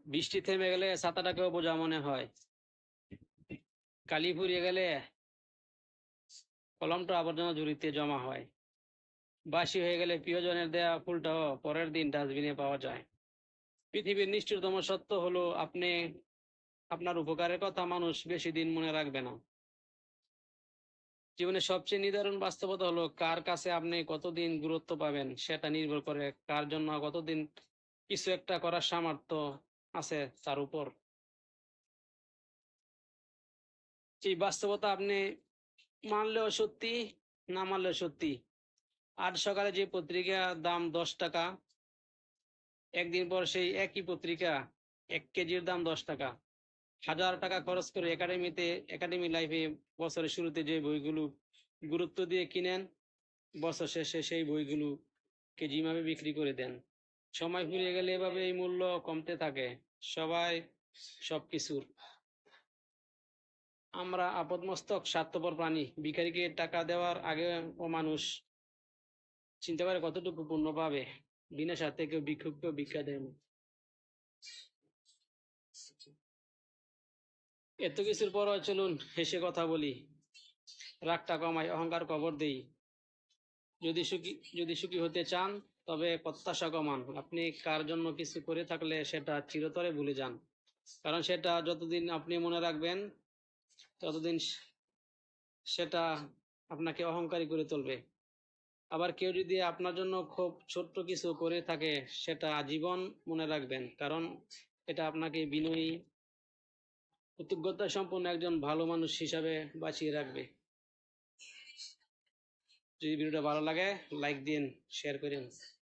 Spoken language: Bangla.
বৃষ্টি থেমে গেলে ছাতাটাকেও বোঝা মনে হয়। কালি ফুরিয়ে গেলে কলমটা আবর্জনা ঝুড়িতে জমা হয়। বাসি হয়ে গেলে প্রিয়জনের দেয়া ফুলটাও পরের দিন ডাস্টবিনে পাওয়া যায়। পৃথিবীর নিষ্ঠুরতম সত্য হলো আপনার উপকারের কথা মানুষ বেশি দিন মনে রাখবে না। জীবনের সবচেয়ে নিদারুণ বাস্তবতা হলো কার কাছে আপনি কতদিন গুরুত্ব পাবেন সেটা নির্ভর করে কার জন্য কতদিন কিছু একটা করার সামর্থ্য আছে তার উপর। এই বাস্তবতা আপনি মানলেও সত্যি, না মানলেও সত্যি। আজ সকালে যে পত্রিকার দাম 10 টাকা, একদিন পর সেই একই পত্রিকা 1 কেজির দাম 10 টাকা। হাজার টাকা খরচ করে একাডেমি লাইফে বছরের শুরুতে যে বইগুলো গুরুত্ব দিয়ে কিনেন, বছর শেষে সেই বইগুলো কেজিভাবে বিক্রি করে দেন। সময় ফুরিয়ে গেলে এভাবে এই মূল্য কমতে থাকে সবাই সবকিছুর। আমরা আপদমস্তক স্বার্থপর প্রাণী। ভিখারিকে টাকা দেওয়ার আগে ও মানুষ চিন্তা করে কতটুকু পুণ্য পাবে। বিনা স্বার্থে কেউ ভিক্ষুককেও ভিক্ষা দেয় না। এত কিছুর পরও চলুন হেসে কথা বলি, রাগটা কমাই, অহংকার কবর দেই। যদি সুখী হতে চান তবে প্রত্যাশা কমান। আপনি কার জন্য কিছু করে থাকলে সেটা চিরতরে ভুলে যান, কারণ সেটা যতদিন আপনি মনে রাখবেন ততদিন সেটা আপনাকে অহংকারী করে তুলবে। আবার কেউ যদি আপনার জন্য খুব ছোট্ট কিছু করে থাকে সেটা আজীবন মনে রাখবেন, কারণ এটা আপনাকে বিনয়ী, কৃতজ্ঞতা সম্পন্ন একজন ভালো মানুষ হিসাবে বাঁচিয়ে রাখবে। যদি ভিডিওটা ভালো লাগে লাইক দিন, শেয়ার করেন।